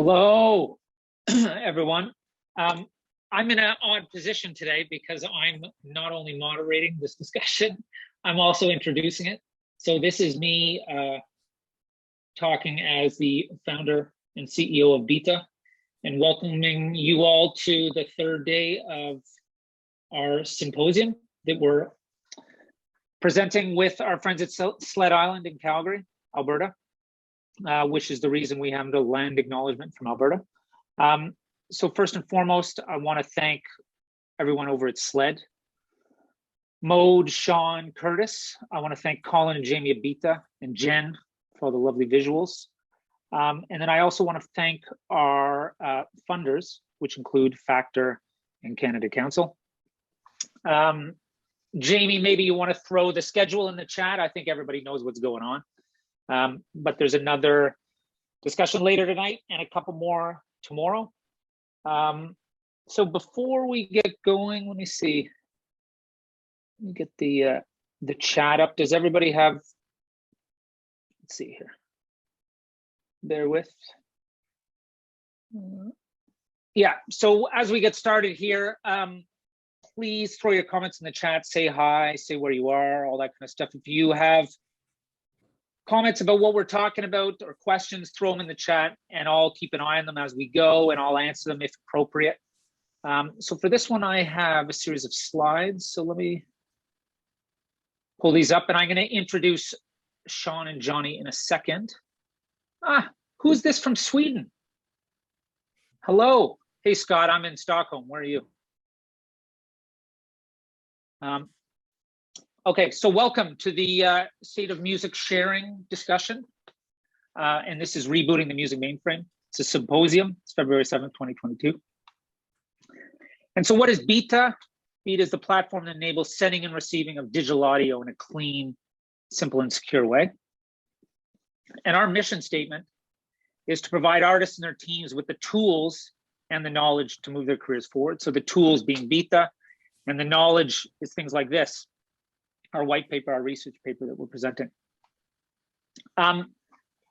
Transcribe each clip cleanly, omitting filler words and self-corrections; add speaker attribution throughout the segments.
Speaker 1: Hello, everyone. I'm in an odd position today because I'm not only moderating this discussion, I'm also introducing it. So this is me talking as the founder and CEO of Byta and welcoming you all to the third day of our symposium that we're presenting with our friends at Sled Island in Calgary, Alberta. Which is the reason we have the land acknowledgement from Alberta. So first and foremost, I want to thank everyone over at Sled. Mode, Sean, Curtis. I want to thank Colin and Jamie at Byta and Jen for all the lovely visuals. And then I also want to thank our funders, which include Factor and Canada Council. Jamie, maybe you want to throw the schedule in the chat. I think everybody knows what's going on. But there's another discussion later tonight and a couple more tomorrow. So before we get going, let me see. Let me get the chat up. Does everybody have? Let's see here. Bear with. Yeah. So as we get started here, please throw your comments in the chat. Say hi. Say where you are. All that kind of stuff. If you have comments about what we're talking about or questions, throw them in the chat and I'll keep an eye on them as we go and I'll answer them if appropriate. So for this one, I have a series of slides. So let me pull these up and I'm going to introduce Sean and Johnny in a second. Who's this from Sweden? Hello. Hey, Scott, I'm in Stockholm. Where are you? Okay, so welcome to the State of Music Sharing discussion. And this is Rebooting the Music Mainframe. It's a symposium. It's February 7th, 2022. And so what is Byta? Byta is the platform that enables sending and receiving of digital audio in a clean, simple, and secure way. And our mission statement is to provide artists and their teams with the tools and the knowledge to move their careers forward. So the tools being Byta, and the knowledge is things like this. Our white paper, our research paper that we're presenting.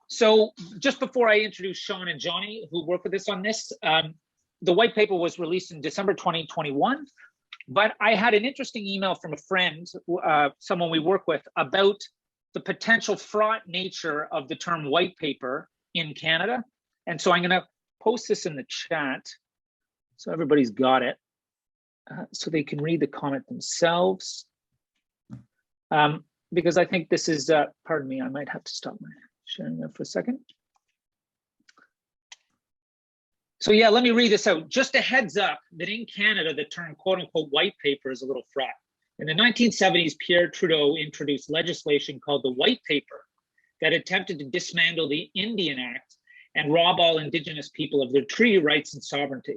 Speaker 1: So just before I introduce Sean and Johnny, who work with us on this, the white paper was released in December 2021, but I had an interesting email from a friend, someone we work with, about the potential fraught nature of the term white paper in Canada. And so I'm gonna post this in the chat so everybody's got it, so they can read the comment themselves. Because I think this is, pardon me, I might have to stop my sharing there for a second. So yeah, let me read this out. Just a heads up that in Canada, the term quote unquote white paper is a little fraught. In the 1970s, Pierre Trudeau introduced legislation called the White Paper that attempted to dismantle the Indian Act and rob all Indigenous people of their treaty rights and sovereignty.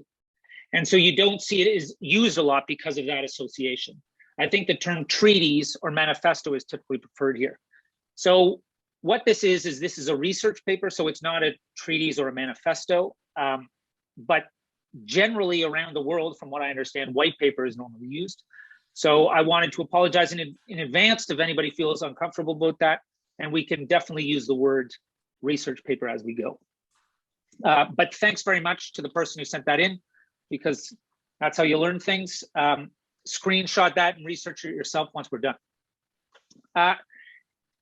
Speaker 1: And so you don't see it as used a lot because of that association. I think the term treaties or manifesto is typically preferred here. So what this is this is a research paper, so it's not a treatise or a manifesto, but generally around the world, from what I understand, white paper is normally used. So I wanted to apologize in advance if anybody feels uncomfortable about that, and we can definitely use the word research paper as we go. But thanks very much to the person who sent that in, because that's how you learn things. Screenshot that and research it yourself once we're done.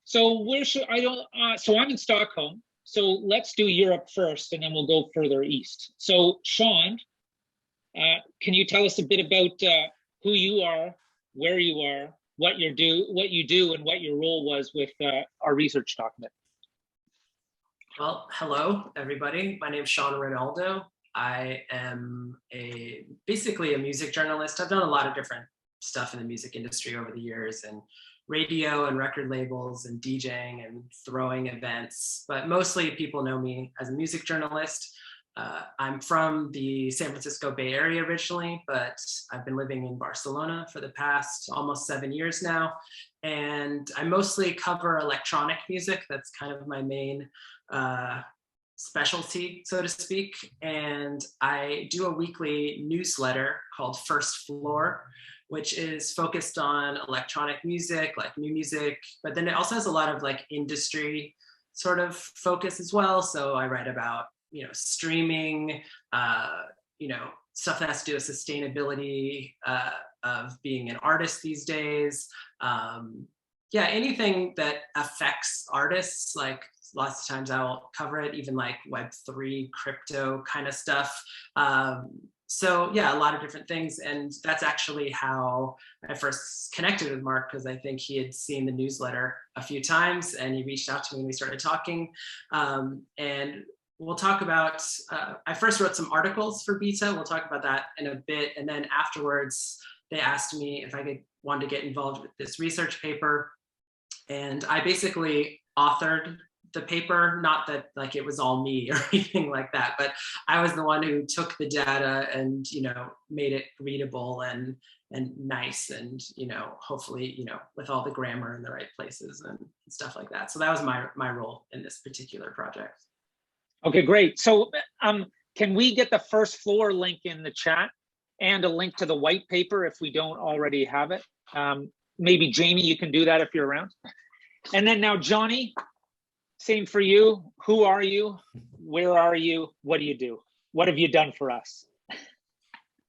Speaker 1: So where should I don't? So I'm in Stockholm. So let's do Europe first, and then we'll go further east. So Sean, can you tell us a bit about who you are, where you are, what you do, and what your role was with our research document?
Speaker 2: Well, hello everybody. My name is Sean Ronaldo. I am basically a music journalist. I've done a lot of different stuff in the music industry over the years, and radio and record labels and DJing and throwing events, but mostly people know me as a music journalist. I'm from the San Francisco Bay Area originally, but I've been living in Barcelona for the past almost 7 years now. And I mostly cover electronic music. That's kind of my main specialty, so to speak. And I do a weekly newsletter called First Floor, which is focused on electronic music, like new music, but then it also has a lot of like industry sort of focus as well. So I write about streaming, stuff that has to do with sustainability of being an artist these days. Yeah, anything that affects artists, like lots of times I'll cover it, even like Web3, crypto kind of stuff. So yeah, a lot of different things. And that's actually how I first connected with Mark, because I think he had seen the newsletter a few times and he reached out to me and we started talking. And we'll talk about, I first wrote some articles for Byta. We'll talk about that in a bit. And then afterwards, they asked me if I wanted to get involved with this research paper. And I basically authored the paper, not that like it was all me or anything like that, but I was the one who took the data and, made it readable and nice and, hopefully, with all the grammar in the right places and stuff like that. So that was my role in this particular project.
Speaker 1: Okay, great. So can we get the first floor link in the chat and a link to the white paper if we don't already have it? Maybe Jamie, you can do that if you're around. And then now Johnny, same for you. Who are you? Where are you? What do you do? What have you done for us?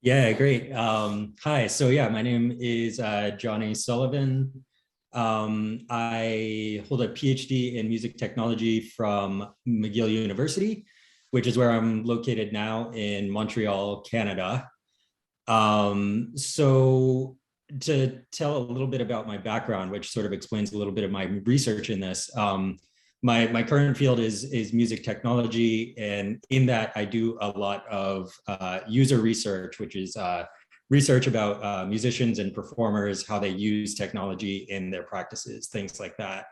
Speaker 3: Yeah, great. Hi, so yeah, my name is Johnny Sullivan. I hold a PhD in music technology from McGill University, which is where I'm located now in Montreal, Canada. So to tell a little bit about my background, which sort of explains a little bit of my research in this, my current field is music technology, and in that I do a lot of user research, which is research about musicians and performers, how they use technology in their practices, things like that.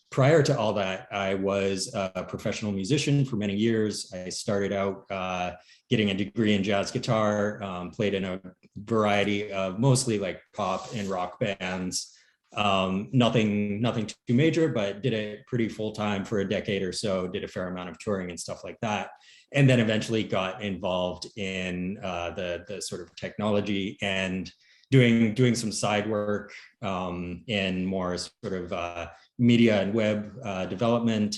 Speaker 3: Prior to all that, I was a professional musician for many years. I started out getting a degree in jazz guitar, played in a variety of mostly like pop and rock bands. Nothing too major, but did it pretty full time for a decade or so, did a fair amount of touring and stuff like that. And then eventually got involved in the sort of technology and doing some side work in more sort of media and web development.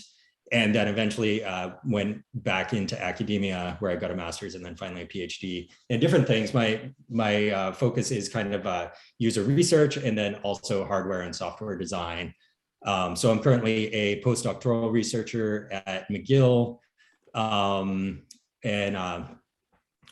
Speaker 3: And then eventually went back into academia where I got a master's and then finally a PhD in different things. My focus is kind of user research and then also hardware and software design. So I'm currently a postdoctoral researcher at McGill.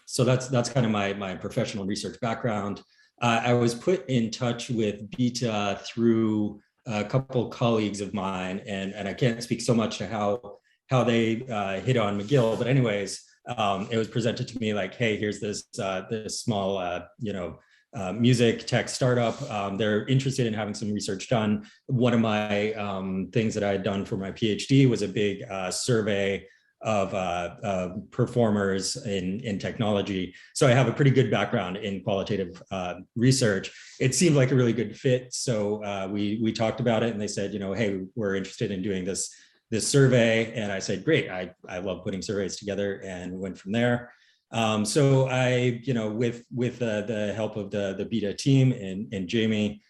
Speaker 3: So that's kind of my professional research background. I was put in touch with Byta through a couple colleagues of mine, and I can't speak so much to how they hit on McGill, but anyways, it was presented to me like, hey, here's this small music tech startup. They're interested in having some research done. One of my things that I had done for my PhD was a big survey of performers in technology. So I have a pretty good background in qualitative research. It seemed like a really good fit. So we talked about it and they said, hey, we're interested in doing this survey. And I said, great, I love putting surveys together, and we went from there. So I, with the help of the Byta team and Jamie,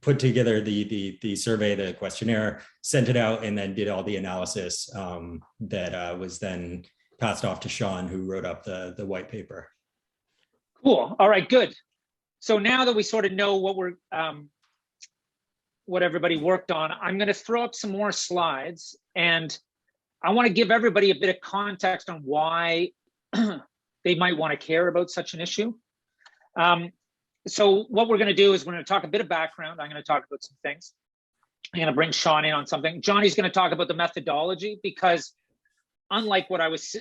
Speaker 3: put together the survey, the questionnaire, sent it out, and then did all the analysis that was then passed off to Sean, who wrote up the white paper.
Speaker 1: Cool. All right, good. So now that we sort of know what everybody worked on, I'm going to throw up some more slides, and I want to give everybody a bit of context on why they might want to care about such an issue. So what we're going to do is we're going to talk a bit of background. I'm going to talk about some things. I'm going to bring Sean in on something. Johnny's going to talk about the methodology, because unlike what I was,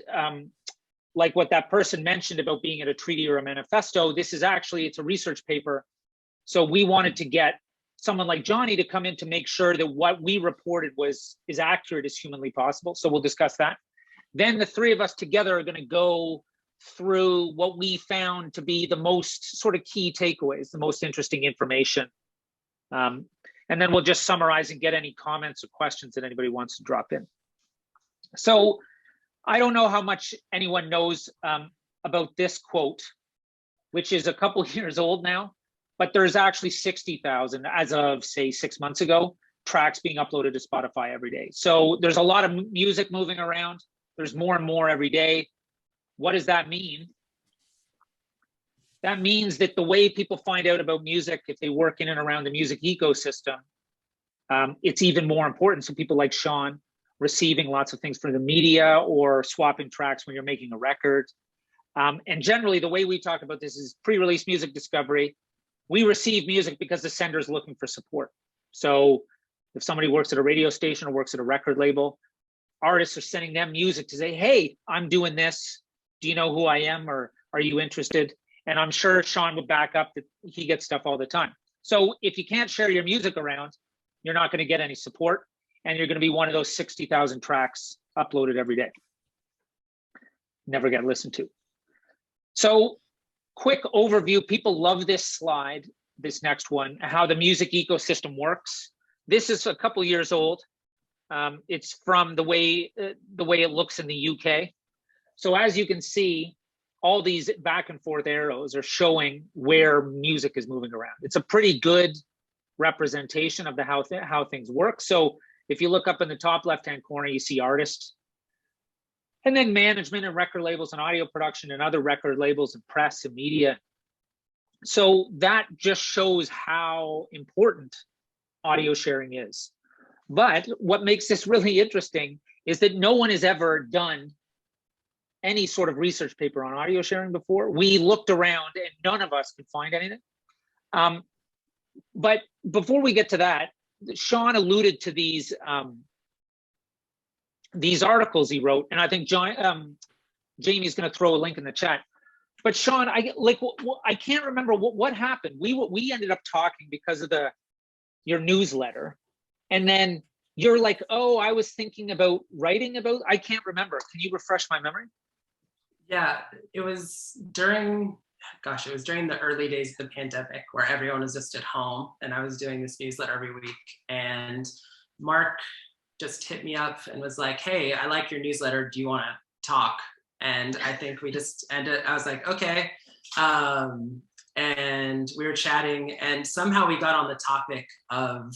Speaker 1: like what that person mentioned about being at a treaty or a manifesto, this is actually, it's a research paper. So we wanted to get someone like Johnny to come in to make sure that what we reported is accurate as humanly possible. So we'll discuss that. Then the three of us together are going to go through what we found to be the most sort of key takeaways, the most interesting information. And then we'll just summarize and get any comments or questions that anybody wants to drop in. So I don't know how much anyone knows about this quote, which is a couple years old now, but there's actually 60,000 as of, say, 6 months ago, tracks being uploaded to Spotify every day. So there's a lot of music moving around. There's more and more every day. What does that mean? That means that the way people find out about music, if they work in and around the music ecosystem, it's even more important. So people like Sean receiving lots of things from the media or swapping tracks when you're making a record. And generally, the way we talk about this is pre-release music discovery. We receive music because the sender is looking for support. So if somebody works at a radio station or works at a record label, artists are sending them music to say, hey, I'm doing this. Do you know who I am, or are you interested? And I'm sure Sean would back up that he gets stuff all the time. So if you can't share your music around, you're not going to get any support, and you're going to be one of those 60,000 tracks uploaded every day. Never get listened to. So quick overview. People love this slide, this next one, how the music ecosystem works. This is a couple years old. It's from the way it looks in the UK. So as you can see, all these back and forth arrows are showing where music is moving around. It's a pretty good representation of how things work. So if you look up in the top left-hand corner, you see artists, and then management and record labels and audio production and other record labels and press and media. So that just shows how important audio sharing is. But what makes this really interesting is that no one has ever done any sort of research paper on audio sharing before. We looked around and none of us could find anything. But before we get to that, Sean alluded to these articles he wrote, and I think Jamie's going to throw a link in the chat. But Sean, I can't remember what happened. We ended up talking because of your newsletter, and then you're like, oh, I was thinking about writing about. I can't remember. Can you refresh my memory?
Speaker 2: Yeah, it was during the early days of the pandemic where everyone was just at home, and I was doing this newsletter every week, and Mark just hit me up and was like, hey, I like your newsletter. Do you want to talk? And I think we just ended, I was like, okay. And we were chatting, and somehow we got on the topic of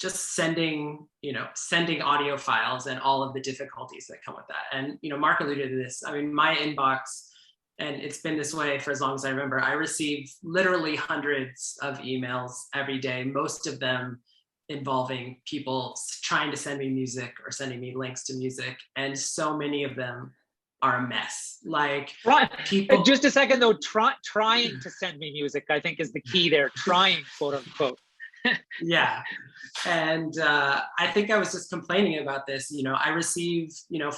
Speaker 2: just sending audio files and all of the difficulties that come with that. And, Mark alluded to this. I mean, my inbox, and it's been this way for as long as I remember, I receive literally hundreds of emails every day, most of them involving people trying to send me music or sending me links to music. And so many of them are a mess. Like,
Speaker 1: right.
Speaker 2: People.
Speaker 1: Just a second though, trying to send me music, I think, is the key there. Trying, quote unquote.
Speaker 2: Yeah. And I think I was just complaining about this. I receive,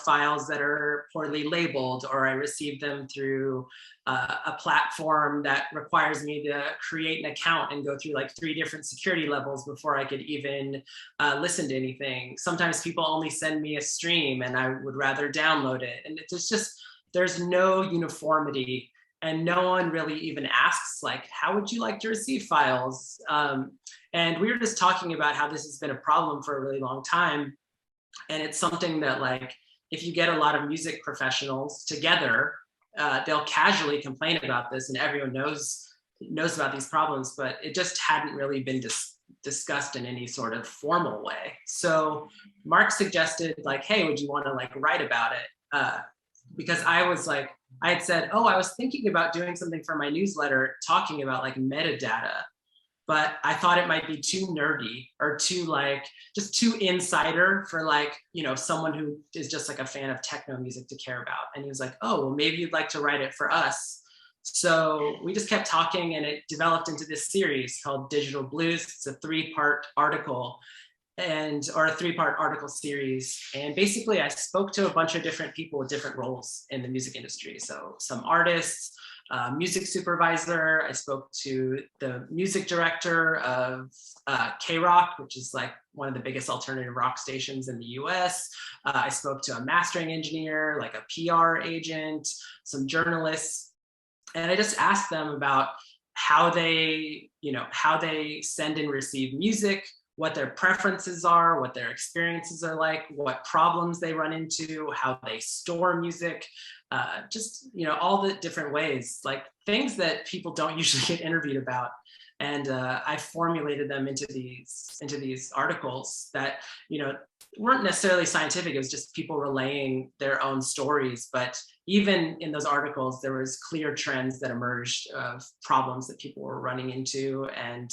Speaker 2: files that are poorly labeled, or I receive them through a platform that requires me to create an account and go through like 3 different security levels before I could even listen to anything. Sometimes people only send me a stream and I would rather download it. And it's just, there's no uniformity, and no one really even asks, like, how would you like to receive files? And we were just talking about how this has been a problem for a really long time. And it's something that, like, if you get a lot of music professionals together, they'll casually complain about this, and everyone knows about these problems, but it just hadn't really been discussed in any sort of formal way. So Mark suggested, like, hey, would you want to like write about it? Because I had said, oh, I was thinking about doing something for my newsletter talking about like metadata, but I thought it might be too nerdy or just too insider for like, someone who is just like a fan of techno music to care about. And he was like, oh, well, maybe you'd like to write it for us. So we just kept talking, and it developed into this series called Digital Blues. It's a 3-part article. Or a 3-part article series. And basically I spoke to a bunch of different people with different roles in the music industry. So some artists, music supervisor, I spoke to the music director of K-Rock, which is like one of the biggest alternative rock stations in the US. I spoke to a mastering engineer, like a PR agent, some journalists. And I just asked them about how they send and receive music, what their preferences are, what their experiences are like, what problems they run into, how they store music, just, you know, all the different ways, like things that people don't usually get interviewed about. And I formulated them into these articles that, you know, weren't necessarily scientific. It was just people relaying their own stories. But even in those articles, there was clear trends that emerged of problems that people were running into. And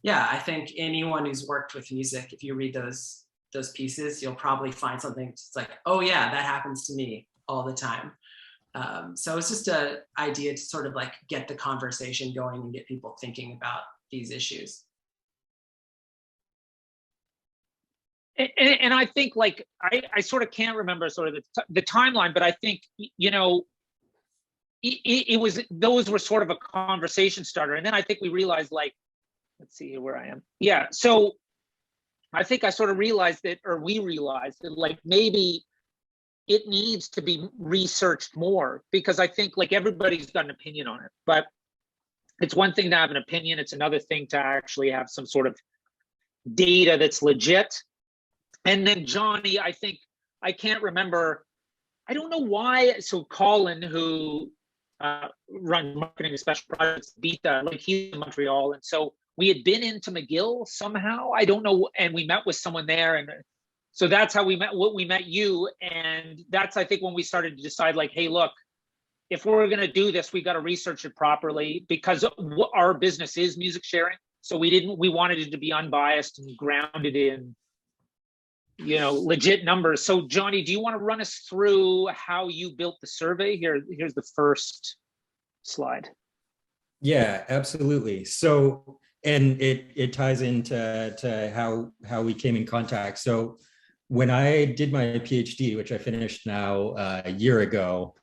Speaker 2: yeah, I think anyone who's worked with music, if you read those pieces, you'll probably find something that's like, oh yeah, that happens to me all the time. So it's just an idea to sort of like get the conversation going and get people thinking about these issues.
Speaker 1: And I think, like, I sort of can't remember sort of the timeline, but I think, you know, it was, those were sort of a conversation starter. And then I think we realized, like, let's see where I am. Yeah, so I think I sort of realized that, or we realized that, like, maybe it needs to be researched more, because I think, like, everybody's got an opinion on it, but it's one thing to have an opinion. It's another thing to actually have some sort of data that's legit. And then Johnny, I think, I can't remember, I don't know why. So Colin, who runs marketing and special projects, Byta, like, he's in Montreal. And so we had been into McGill somehow, I don't know. And we met with someone there. And so that's how we met you. And that's, I think, when we started to decide, like, hey, look, if we're going to do this, we got to research it properly, because our business is music sharing. So we wanted it to be unbiased and grounded in, you know, legit numbers. So Johnny, do you want to run us through how you built the survey? Here's the first slide.
Speaker 3: Yeah, absolutely. So, and it ties into how we came in contact. So when I did my PhD, which I finished now a year ago,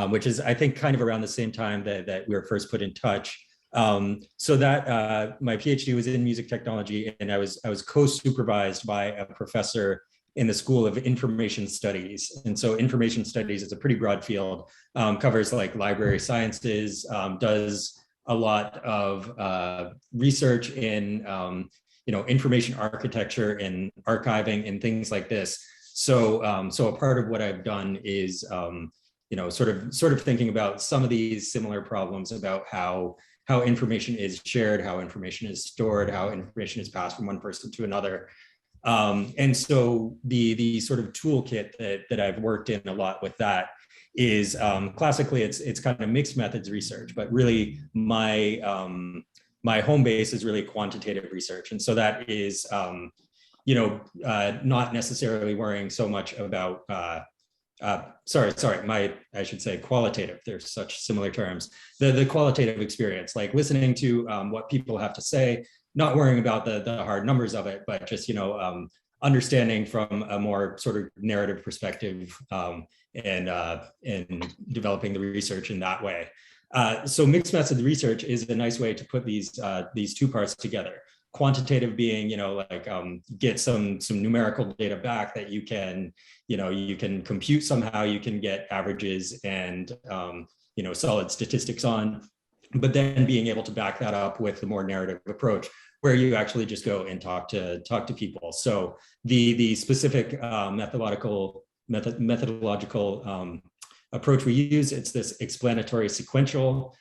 Speaker 3: which is, I think, kind of around the same time that we were first put in touch. So that my PhD was in music technology, and I was co-supervised by a professor in the School of Information Studies. And so information studies is a pretty broad field, covers like library sciences, does a lot of research in you know, information architecture and archiving and things like this. So so a part of what I've done is you know, sort of thinking about some of these similar problems about how information is shared, how information is stored, how information is passed from one person to another. And so the sort of toolkit that I've worked in a lot with that is classically it's kind of mixed methods research, but really my home base is really quantitative research. And so that is, you know, not necessarily worrying so much about, I should say qualitative. There's such similar terms. The qualitative experience, like listening to what people have to say, not worrying about the hard numbers of it, but just, you know, understanding from a more sort of narrative perspective and developing the research in that way. So mixed method research is a nice way to put these two parts together. Quantitative being, you know, like get some numerical data back that you can, you know, you can compute somehow, you can get averages and, you know, solid statistics on, but then being able to back that up with the more narrative approach, where you actually just go and talk to people. So the specific methodological approach we use, it's this explanatory sequential,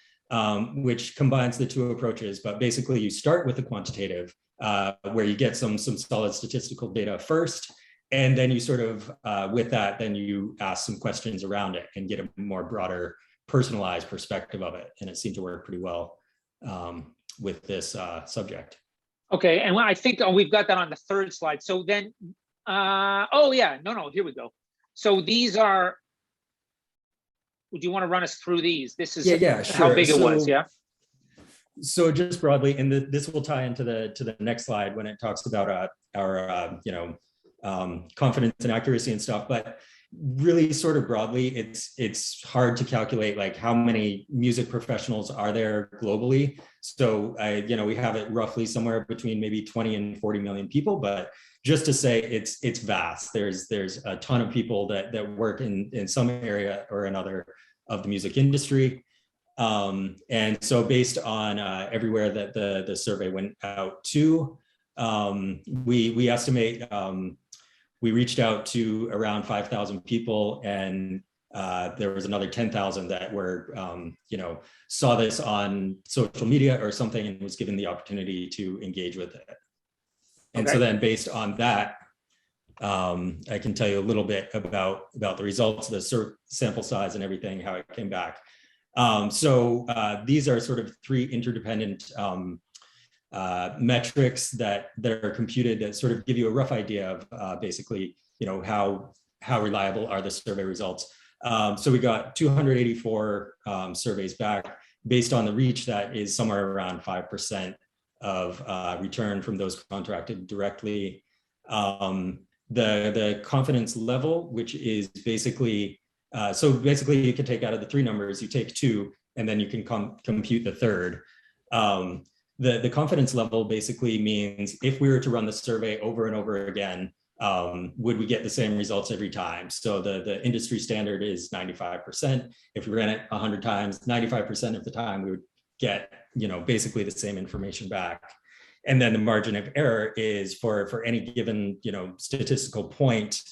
Speaker 3: which combines the two approaches. But basically you start with the quantitative, where you get some solid statistical data first, and then you sort of, with that, then you ask some questions around it and get a more broader personalized perspective of it. And it seemed to work pretty well with this subject.
Speaker 1: Okay, and I think we've got that on the third slide. So then, oh yeah, no, here we go. So these are, would you want to run us through these? This is
Speaker 3: yeah, sure.
Speaker 1: How big it was, yeah?
Speaker 3: So just broadly, and this will tie into the next slide when it talks about our you know, confidence and accuracy and stuff, but really sort of broadly, it's hard to calculate like how many music professionals are there globally. So you know, we have it roughly somewhere between maybe 20 and 40 million people, but just to say it's vast. There's a ton of people that work in some area or another of the music industry. And so based on everywhere that the survey went out to, we estimate we reached out to around 5,000 people, and there was another 10,000 that were, saw this on social media or something and was given the opportunity to engage with it. And so then based on that, I can tell you a little bit about the results, the sample size and everything, how it came back. So these are sort of three interdependent metrics that are computed that sort of give you a rough idea of basically, how reliable are the survey results. So we got 284 surveys back based on the reach that is somewhere around 5% of return from those contracted directly. The confidence level, which is basically, so basically you can take out of the three numbers, you take two, and then you can compute the third. The confidence level basically means if we were to run the survey over and over again, would we get the same results every time? So the industry standard is 95%. If we ran it 100 times, 95% of the time, we would get, basically the same information back. And then the margin of error is for any given, statistical point,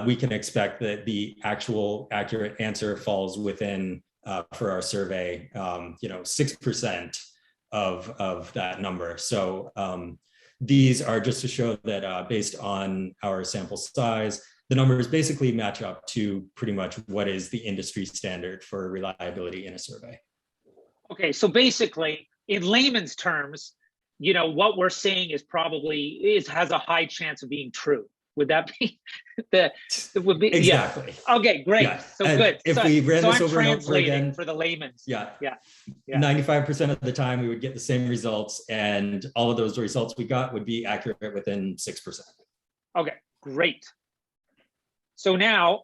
Speaker 3: we can expect that the actual accurate answer falls within, for our survey, 6% of that number. So these are just to show that based on our sample size, the numbers basically match up to pretty much what is the industry standard for reliability in a survey.
Speaker 1: Okay, so basically, in layman's terms, what we're saying is has a high chance of being true. Would that be would be
Speaker 3: exactly?
Speaker 1: Yeah. Okay, great.
Speaker 3: Yeah.
Speaker 1: So
Speaker 3: and
Speaker 1: good.
Speaker 3: If we ran this
Speaker 1: I'm
Speaker 3: over and over again
Speaker 1: for the layman's.
Speaker 3: Yeah.
Speaker 1: 95%
Speaker 3: of the time we would get the same results, and all of those results we got would be accurate within 6%.
Speaker 1: Okay, great. So now,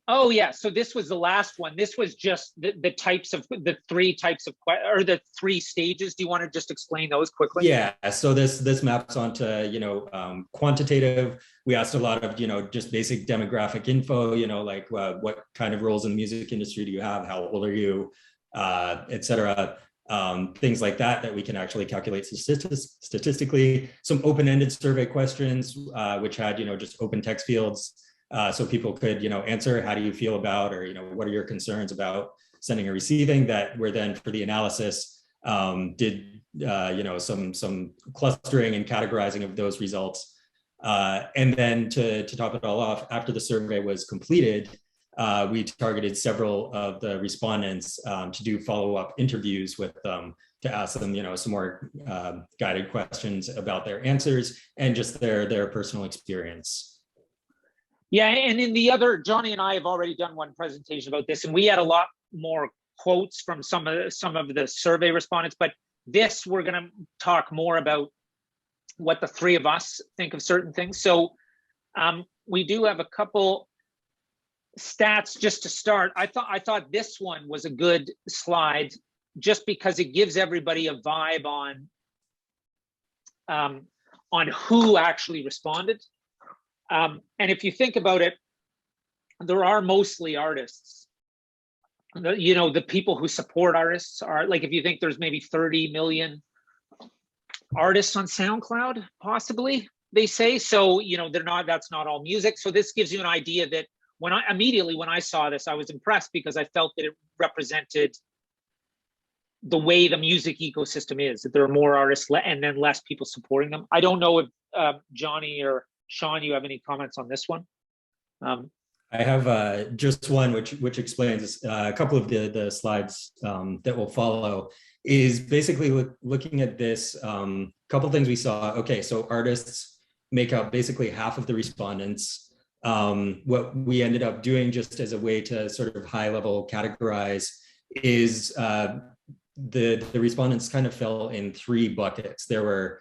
Speaker 1: oh yeah, so this was the last one. This was just the types of the three types of or the three stages. Do you want to just explain those quickly?
Speaker 3: Yeah, so this maps onto quantitative. We asked a lot of just basic demographic info, like what kind of roles in the music industry do you have, how old are you, etc. Things like that we can actually calculate statistically. Some open-ended survey questions, which had just open text fields. So people could, answer, how do you feel about, or, what are your concerns about sending or receiving, that were then for the analysis, did, some clustering and categorizing of those results. And then to top it all off, after the survey was completed, we targeted several of the respondents to do follow-up interviews with them, to ask them, some more guided questions about their answers and just their personal experience.
Speaker 1: Yeah, and in the other, Johnny and I have already done one presentation about this, and we had a lot more quotes from some of the survey respondents, but this, we're going to talk more about what the three of us think of certain things. So we do have a couple stats just to start. I thought this one was a good slide just because it gives everybody a vibe on who actually responded. And if you think about it, there are mostly artists. The people who support artists are, like, if you think there's maybe 30 million artists on SoundCloud, possibly, they say. So, that's not all music. So this gives you an idea that when I saw this, I was impressed because I felt that it represented the way the music ecosystem is, that there are more artists and then less people supporting them. I don't know if Johnny or Sean, you have any comments on this one?
Speaker 3: I have just one which explains a couple of the slides that will follow, is basically looking at this, couple of things we saw. Okay, so artists make up basically half of the respondents. What we ended up doing, just as a way to sort of high level categorize, is the respondents kind of fell in three buckets. There were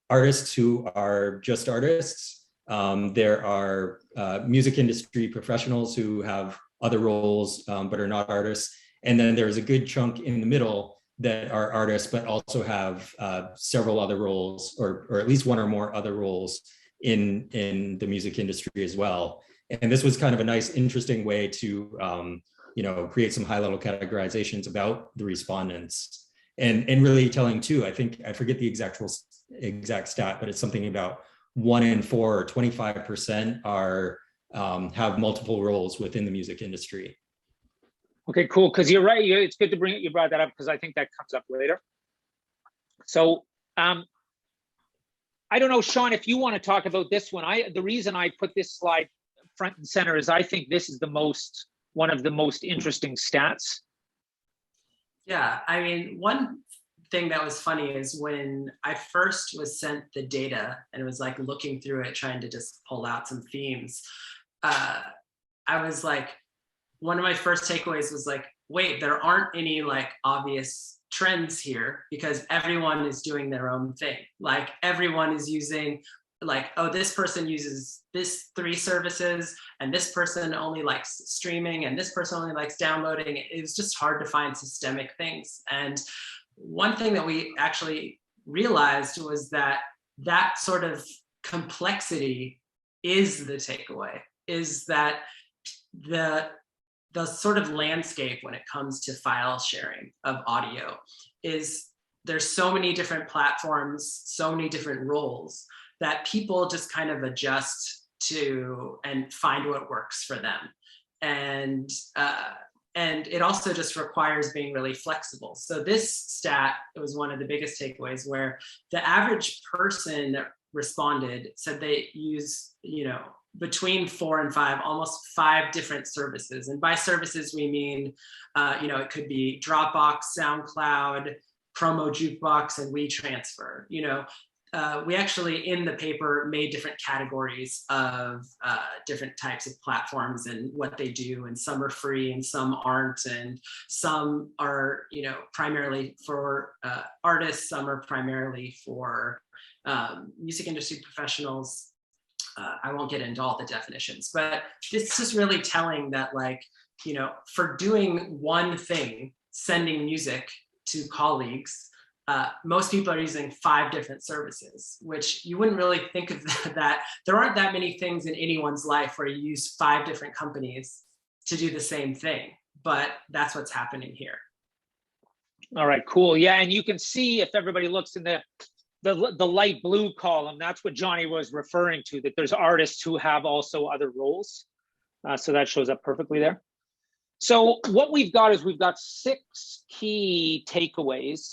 Speaker 3: artists who are just artists. There are music industry professionals who have other roles but are not artists. And then there's a good chunk in the middle that are artists but also have several other roles, or at least one or more other roles in the music industry as well. And this was kind of a nice, interesting way to create some high-level categorizations about the respondents. And really telling too, I forget the exact stat, but it's something about 1 in 4 or 25% are have multiple roles within the music industry.
Speaker 1: Okay, cool. Because you're right. It's good to bring it. You brought that up because I think that comes up later. So I don't know, Sean, if you want to talk about this one. The reason I put this slide front and center is I think this is one of the most interesting stats.
Speaker 2: Yeah, I mean, one thing that was funny is when I first was sent the data and was like looking through it, trying to just pull out some themes, I was like, one of my first takeaways was like, wait, there aren't any like obvious trends here because everyone is doing their own thing. Like everyone is using like, oh, this person uses this 3 services and this person only likes streaming and this person only likes downloading. It was just hard to find systemic things. And one thing that we actually realized was that that sort of complexity is the takeaway, is that the sort of landscape when it comes to file sharing of audio is there's so many different platforms, so many different roles that people just kind of adjust to and find what works for them. And it also just requires being really flexible. So this stat, it was one of the biggest takeaways where the average person that responded said they use, between 4 and 5, almost 5 different services. And by services, we mean, it could be Dropbox, SoundCloud, Promo Jukebox, and WeTransfer. We actually, in the paper, made different categories of different types of platforms and what they do. And some are free and some aren't. And some are, primarily for artists. Some are primarily for music industry professionals. I won't get into all the definitions, but it's just really telling that, like, for doing one thing, sending music to colleagues, most people are using 5 different services, which you wouldn't really think of that. There aren't that many things in anyone's life where you use 5 different companies to do the same thing, but that's what's happening here.
Speaker 1: All right, cool. Yeah, and you can see if everybody looks in the light blue column, that's what Johnny was referring to, that there's artists who have also other roles. So that shows up perfectly there. So what we've got is we've got 6 key takeaways.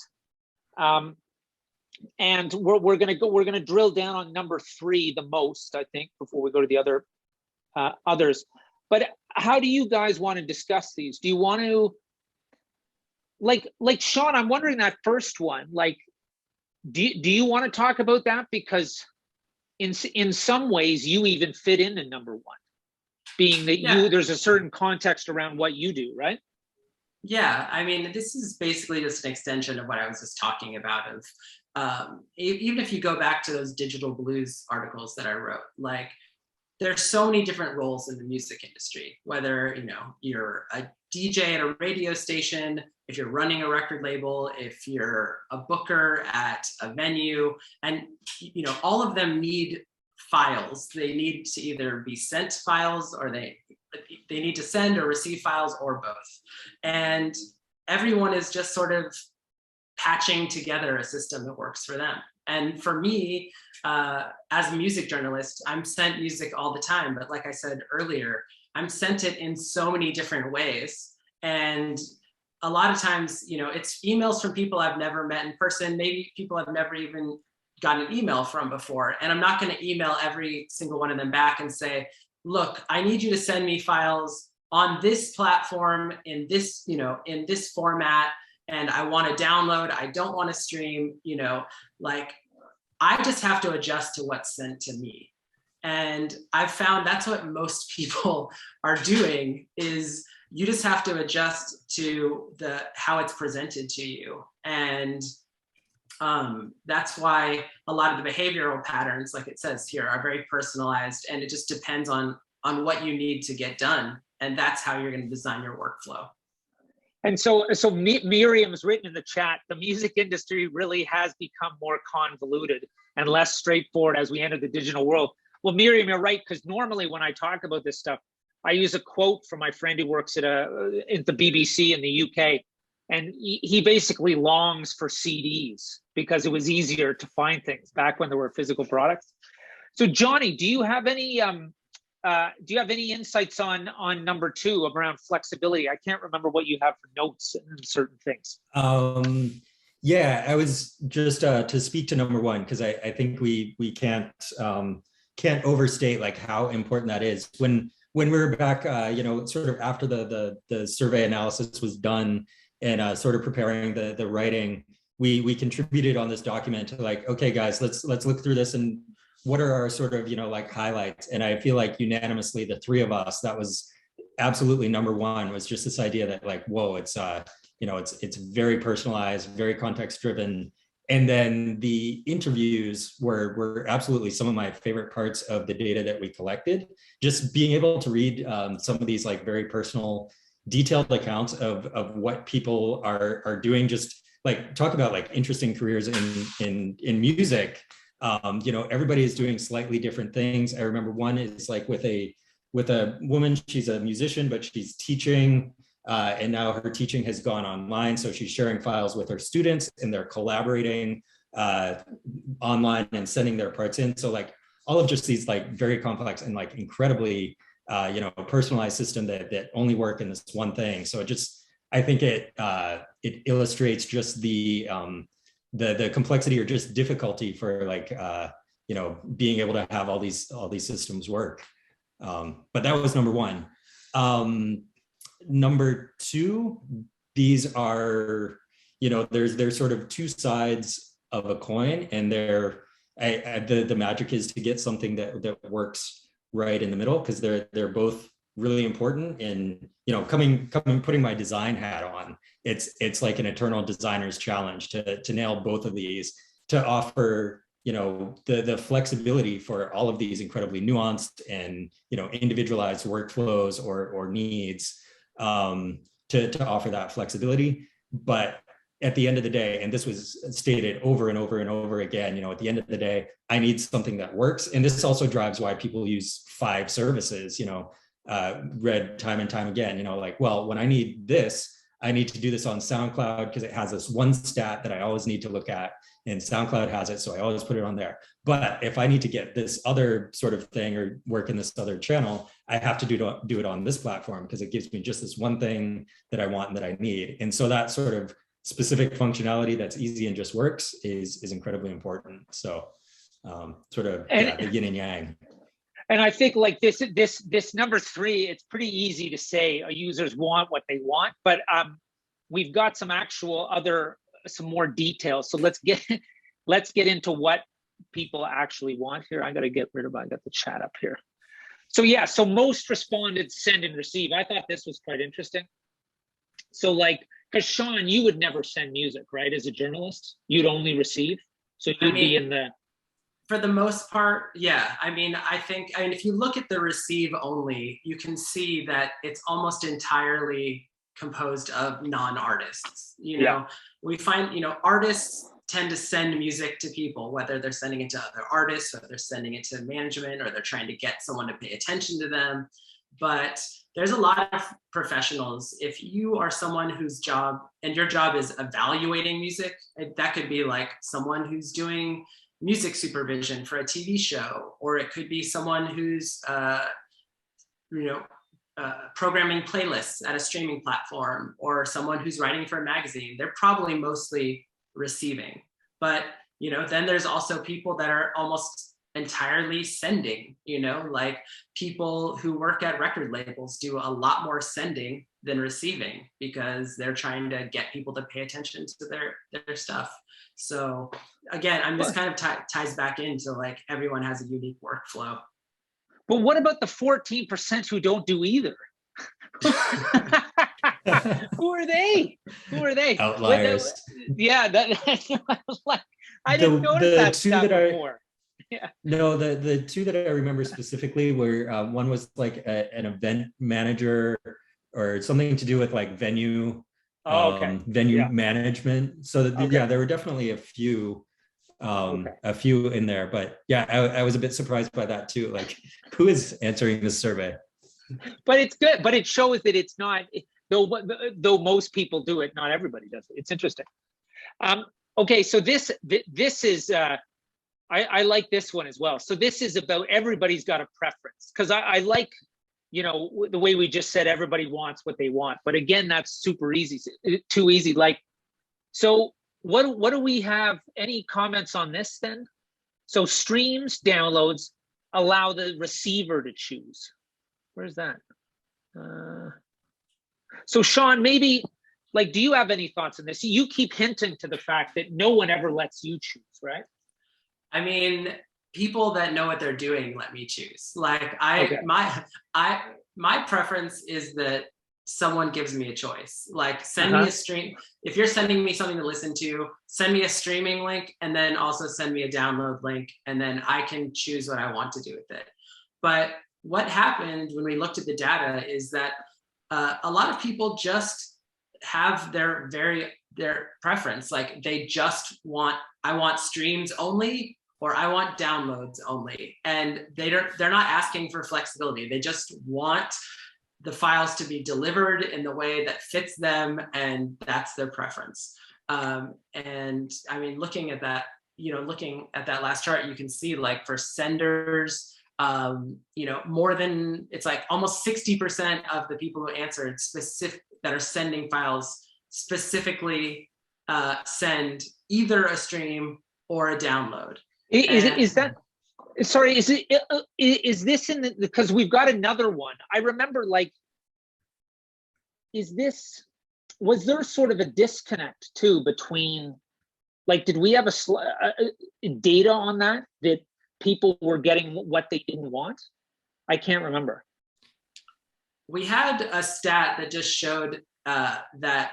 Speaker 1: And we're gonna drill down on number 3 the most, I think, before we go to the others. But how do you guys want to discuss these? Do you want to, like Sean, I'm wondering that first one, like, do you want to talk about that? Because in some ways you even fit into number 1, being that there's a certain context around what you do, right?
Speaker 2: Yeah, I mean, this is basically just an extension of what I was just talking about of, even if you go back to those digital blues articles that I wrote, like, there's so many different roles in the music industry, whether, you're a DJ at a radio station, if you're running a record label, if you're a booker at a venue, and, all of them need files. They need to either be sent files, or they need to send or receive files, or both. And everyone is just sort of patching together a system that works for them. And for me, as a music journalist, I'm sent music all the time. But like I said earlier, I'm sent it in so many different ways. And a lot of times, it's emails from people I've never met in person, maybe people I've never even gotten an email from before. And I'm not going to email every single one of them back and say, look, I need you to send me files on this platform in this, in this format, and I want to download, I don't want to stream, like, I just have to adjust to what's sent to me. And I've found that's what most people are doing, is you just have to adjust to how it's presented to you. And that's why a lot of the behavioral patterns, like it says here, are very personalized, and it just depends on what you need to get done. And that's how you're going to design your workflow.
Speaker 1: And so Miriam's written in the chat, the music industry really has become more convoluted and less straightforward as we enter the digital world. Well, Miriam, you're right, because normally when I talk about this stuff, I use a quote from my friend who works at the BBC in the UK. and he basically longs for CDs because it was easier to find things back when there were physical products. So Johnny, do you have any insights on number 2 around flexibility? I can't remember what you have for notes and certain things.
Speaker 3: Yeah, I was just to speak to number 1, because I think we can't overstate like how important that is. When we were back, sort of after the survey analysis was done and sort of preparing the writing, we contributed on this document to like, okay, guys, let's look through this and what are our sort of like highlights. And I feel like unanimously the 3 of us, that was absolutely number 1, was just this idea that like, whoa, it's it's very personalized, very context driven. And then the interviews were absolutely some of my favorite parts of the data that we collected. Just being able to read some of these like very personal, detailed accounts of what people are doing. Just like talk about like interesting careers in music. Everybody is doing slightly different things. I remember one is like with a woman, she's a musician, but she's teaching. And now her teaching has gone online. So she's sharing files with her students and they're collaborating online and sending their parts in. So like all of just these like very complex and like incredibly, personalized system that only work in this one thing. So I think it illustrates just the complexity or just difficulty for like, being able to have all these systems work. But that was number 1. Number 2, these are, there's sort of 2 sides of a coin, and the magic is to get something that works right in the middle, because they're both really important. And putting my design hat on, it's like an eternal designer's challenge to nail both of these, to offer the flexibility for all of these incredibly nuanced and individualized workflows or needs. To offer that flexibility. But at the end of the day, and this was stated over and over and over again, at the end of the day, I need something that works. And this also drives why people use 5 services, read time and time again, like, well, when I need this, I need to do this on SoundCloud because it has this one stat that I always need to look at, and SoundCloud has it, so I always put it on there. But if I need to get this other sort of thing or work in this other channel, I have to do it on this platform because it gives me just this one thing that I want and that I need. And so that sort of specific functionality that's easy and just works is incredibly important. So the yin and yang.
Speaker 1: And I think like this number 3, it's pretty easy to say users want what they want, but we've got some more details. So let's get into what people actually want here. I got the chat up here. So yeah, so most responded send and receive. I thought this was quite interesting. So like, because Sean, you would never send music, right? As a journalist, you'd only receive. So you'd be in the...
Speaker 2: For the most part, yeah. I mean, if you look at the receive only, you can see that it's almost entirely composed of non-artists. We find, artists tend to send music to people, whether they're sending it to other artists, or they're sending it to management, or they're trying to get someone to pay attention to them. But there's a lot of professionals. If you are someone whose job, and your job is evaluating music, that could be like someone who's doing music supervision for a TV show, or it could be someone who's, programming playlists at a streaming platform, or someone who's writing for a magazine. They're probably mostly receiving. But, then there's also people that are almost entirely sending, like people who work at record labels do a lot more sending than receiving because they're trying to get people to pay attention to their stuff. So again, this kind of ties back into like everyone has a unique workflow.
Speaker 1: But what about the 14% who don't do either? Who are they?
Speaker 3: Outliers.
Speaker 1: I didn't notice that before.
Speaker 3: Yeah. No, the 2 that I remember specifically were one was like an event manager or something to do with like venue management. So there were definitely a few in there, but yeah, I was a bit surprised by that too. Like, who is answering this survey?
Speaker 1: But it's good. But it shows that it's not. though most people do it, not everybody does it. It's interesting. Okay, so this is I like this one as well. So this is about everybody's got a preference, because I like, you know, the way we just said everybody wants what they want. But again, that's super easy, too easy. Like, so what do we have? Any comments on this then? So streams, downloads, allow the receiver to choose. Where's that? So Sean, maybe, like, do you have any thoughts on this? You keep hinting to the fact that no one ever lets you choose, right?
Speaker 2: I mean, people that know what they're doing let me choose. Like my preference is that someone gives me a choice. Like, send me a stream. If you're sending me something to listen to, send me a streaming link, and then also send me a download link, and then I can choose what I want to do with it. But what happened when we looked at the data is that a lot of people just have their preference. Like, they just want, I want streams only, or I want downloads only. And they're not asking for flexibility. They just want the files to be delivered in the way that fits them, and that's their preference. And I mean, looking at that last chart, you can see, like, for senders, you know, more than, it's like almost 60% of the people who answered that are sending files specifically send either a stream or a download. Is
Speaker 1: that, sorry, is this in the, because we've got another one. I remember, like, was there sort of a disconnect too between, like, did we have a data on that people were getting what they didn't want? I can't remember.
Speaker 2: We had a stat that just showed that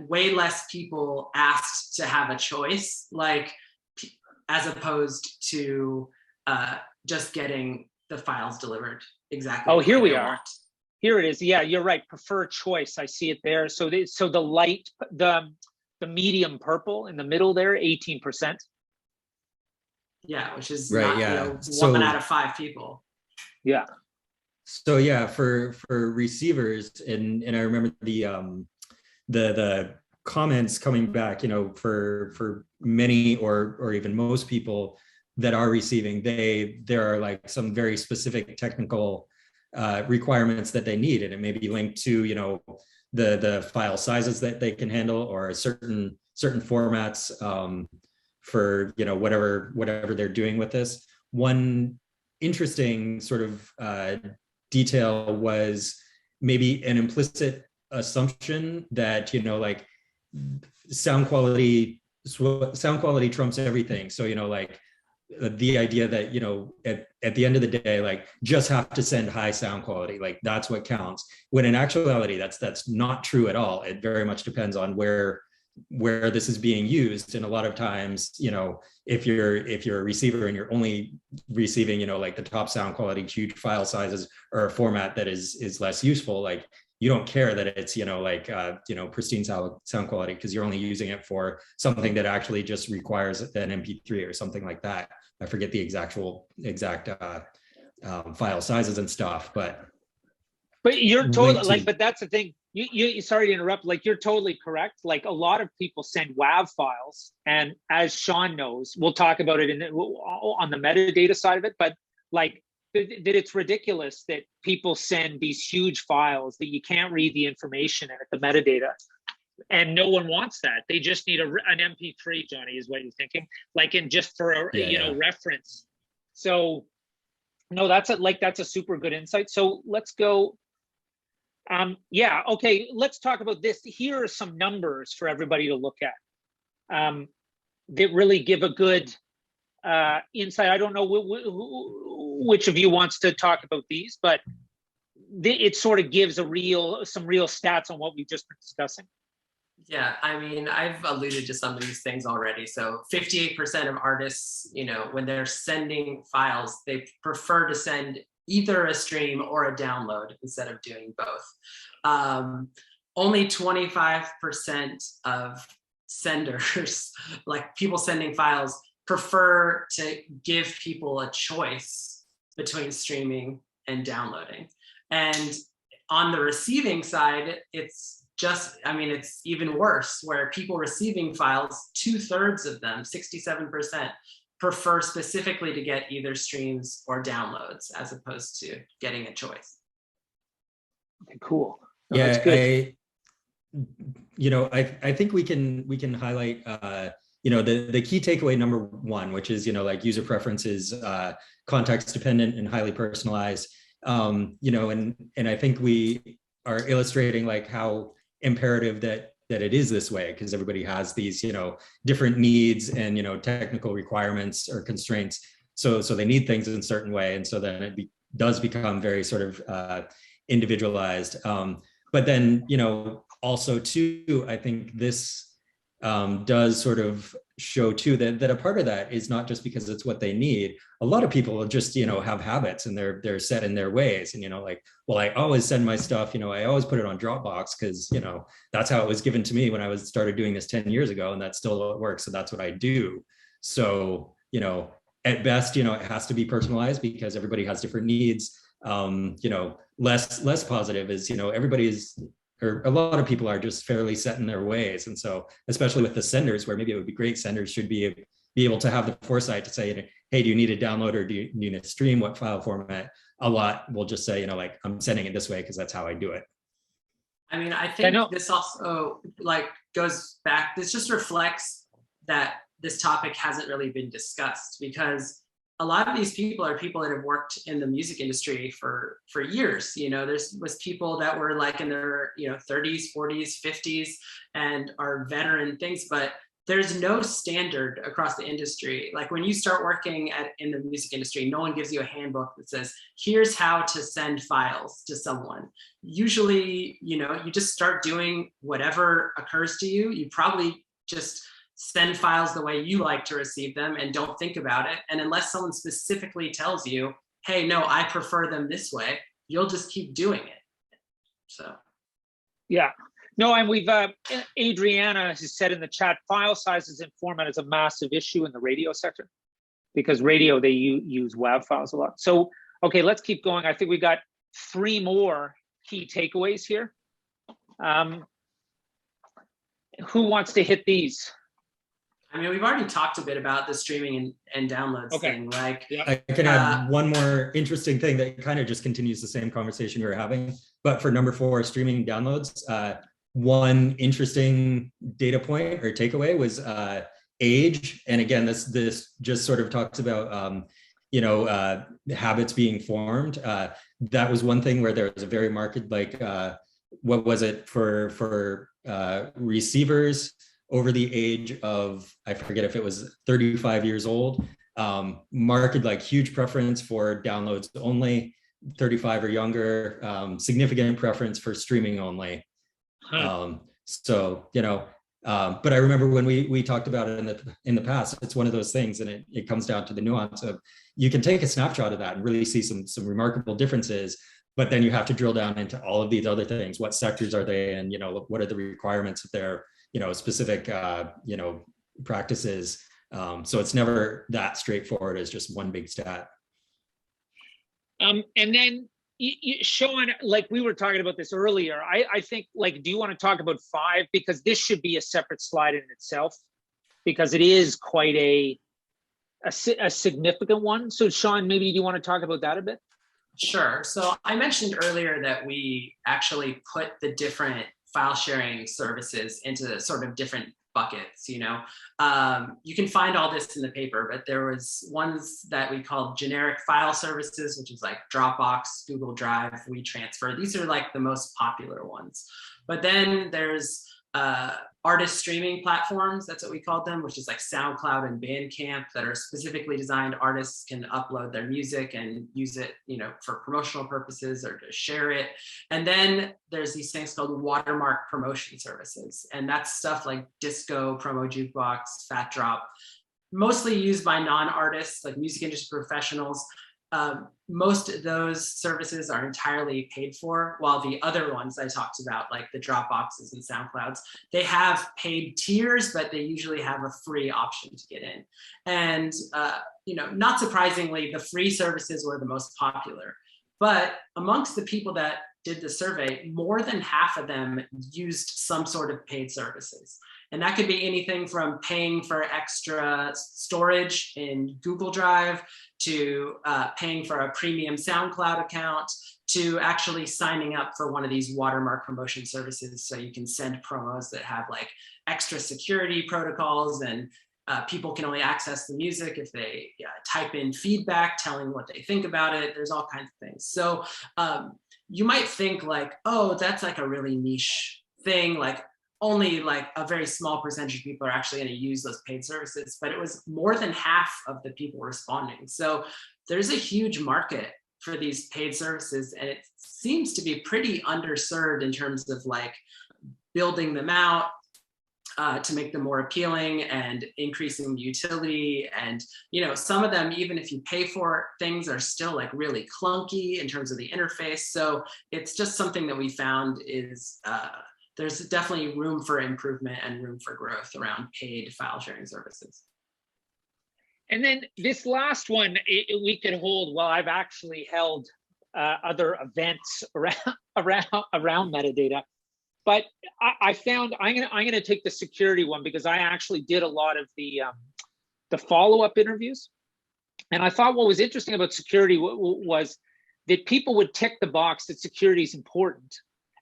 Speaker 2: way less people asked to have a choice, like, as opposed to just getting the files delivered exactly.
Speaker 1: Oh, here we are. Here it is. Yeah, you're right. Prefer choice. I see it there. So the light, the medium purple in the middle there, 18%.
Speaker 2: Yeah, which is
Speaker 3: right.
Speaker 2: Not,
Speaker 3: yeah.
Speaker 2: You know, 1 out of 5 people.
Speaker 1: Yeah.
Speaker 3: So yeah, for receivers, and I remember the comments coming back, you know, for many or even most people that are receiving, there are like some very specific technical requirements that they need, and it may be linked to, you know, the file sizes that they can handle, or certain formats for, you know, whatever they're doing with this. One interesting sort of detail was maybe an implicit assumption that, you know, like, sound quality trumps everything. So, you know, like, the idea that, you know, at the end of the day, like, just have to send high sound quality, like, that's what counts, when in actuality that's not true at all. It very much depends on where this is being used. And a lot of times, you know, if you're a receiver and you're only receiving, you know, like, the top sound quality, huge file sizes, or a format that is less useful, like, you don't care that it's, you know, like, you know, pristine sound quality, because you're only using it for something that actually just requires an MP3 or something like that. I forget the exact file sizes and stuff, but
Speaker 1: you're totally, like, but that's the thing. You sorry to interrupt. Like, you're totally correct. Like, a lot of people send WAV files, and as Sean knows, we'll talk about it on the metadata side of it. But, like, that it's ridiculous that people send these huge files that you can't read the information in it, the metadata, and no one wants that. They just need an MP3, Johnny, is what you're thinking, like, and just for know, reference. So no, that's a super good insight. So let's go. Yeah, okay, let's talk about this. Here are some numbers for everybody to look at that really give a good insight. I don't know which of you wants to talk about these, but it sort of gives some real stats on what we've just been discussing.
Speaker 2: Yeah, I mean, I've alluded to some of these things already. So 58% of artists, you know, when they're sending files, they prefer to send either a stream or a download instead of doing both. Only 25% of senders, like people sending files, prefer to give people a choice between streaming and downloading. And on the receiving side, it's just, I mean, it's even worse, where people receiving files, 2/3 of them, 67%, prefer specifically to get either streams or downloads as opposed to getting a choice.
Speaker 1: Okay, cool. No,
Speaker 3: Yeah,
Speaker 1: that's good.
Speaker 3: I think we can highlight the key takeaway number one, which is like user preferences, context dependent and highly personalized. And I think we are illustrating like how imperative that it is this way, because everybody has these different needs and technical requirements or constraints. So they need things in a certain way, and so then it does become very sort of individualized. But then also too, I think this does sort of show too that a part of that is not just because it's what they need. A lot of people just have habits and they're set in their ways, and like, well, I always send my stuff, I always put it on Dropbox because that's how it was given to me when I started doing this 10 years ago, and that's still what works, so that's what I do. So at best it has to be personalized because everybody has different needs. Less positive is everybody is, or a lot of people are just fairly set in their ways. And so, especially with the senders, where maybe it would be great, senders should be able to have the foresight to say, hey, do you need a download or do you need a stream? What file format? A lot will just say, like, I'm sending it this way because that's how I do it.
Speaker 2: I mean, I think this also like goes back, this just reflects that this topic hasn't really been discussed, because a lot of these people are people that have worked in the music industry for years. Was people that were like in their 30s, 40s, 50s, and are veteran things, but there's no standard across the industry. Like when you start working in the music industry, no one gives you a handbook that says, here's how to send files to someone. Usually, you just start doing whatever occurs to you. You probably just send files the way you like to receive them and don't think about it. And unless someone specifically tells you, hey, no, I prefer them this way, you'll just keep doing it. So.
Speaker 1: Yeah. No, and we've, Adriana has said in the chat, file sizes and format is a massive issue in the radio sector, because radio, they use WAV files a lot. So, okay, let's keep going. I think we got 3 more key takeaways here. Who wants to hit these?
Speaker 2: I mean, we've already talked a bit about the streaming and downloads thing. Like,
Speaker 3: I can add one more interesting thing that kind of just continues the same conversation we were having. But for number 4, streaming and downloads, one interesting data point or takeaway was age. And again, this just sort of talks about habits being formed. That was one thing where there was a very marked, like, what was it for receivers over the age of, I forget if it was 35 years old, marked like huge preference for downloads only, 35 or younger, significant preference for streaming only. So, but I remember when we talked about it in the past, it's one of those things, and it comes down to the nuance of, you can take a snapshot of that and really see some remarkable differences, but then you have to drill down into all of these other things. What sectors are they in? What are the requirements of their specific practices? So it's never that straightforward as just one big stat.
Speaker 1: And then Sean, like we were talking about this earlier, I think, like, do you want to talk about 5? Because this should be a separate slide in itself, because it is quite a significant one. So Sean, maybe you want to talk about that a bit?
Speaker 2: Sure. So I mentioned earlier that we actually put the different file sharing services into sort of different buckets. You can find all this in the paper, but there was ones that we called generic file services, which is like Dropbox, Google Drive, WeTransfer. These are like the most popular ones. But then there's artist streaming platforms, that's what we called them, which is like SoundCloud and Bandcamp, that are specifically designed. Artists can upload their music and use it, for promotional purposes or to share it. And then there's these things called watermark promotion services. And that's stuff like Disco, Promo Jukebox, Fat Drop, mostly used by non-artists, like music industry professionals. Most of those services are entirely paid for, while the other ones I talked about, like the Dropboxes and SoundClouds, they have paid tiers, but they usually have a free option to get in. And, not surprisingly, the free services were the most popular. But amongst the people that did the survey, more than half of them used some sort of paid services. And that could be anything from paying for extra storage in Google Drive to paying for a premium SoundCloud account to actually signing up for one of these watermark promotion services so you can send promos that have like extra security protocols, and people can only access the music if they type in feedback telling what they think about it. There's all kinds of things. So you might think like, oh, that's like a really niche thing, like only like a very small percentage of people are actually going to use those paid services, but it was more than half of the people responding. So there's a huge market for these paid services, and it seems to be pretty underserved in terms of like building them out to make them more appealing and increasing the utility. And, you know, some of them, even if you pay for things, are still like really clunky in terms of the interface. So it's just something that we found is there's definitely room for improvement and room for growth around paid file sharing services.
Speaker 1: And then this last one, we could hold. Well, I've actually held other events around metadata, but I found I'm gonna take the security one because I actually did a lot of the follow-up interviews, and I thought what was interesting about security was that people would tick the box that security is important,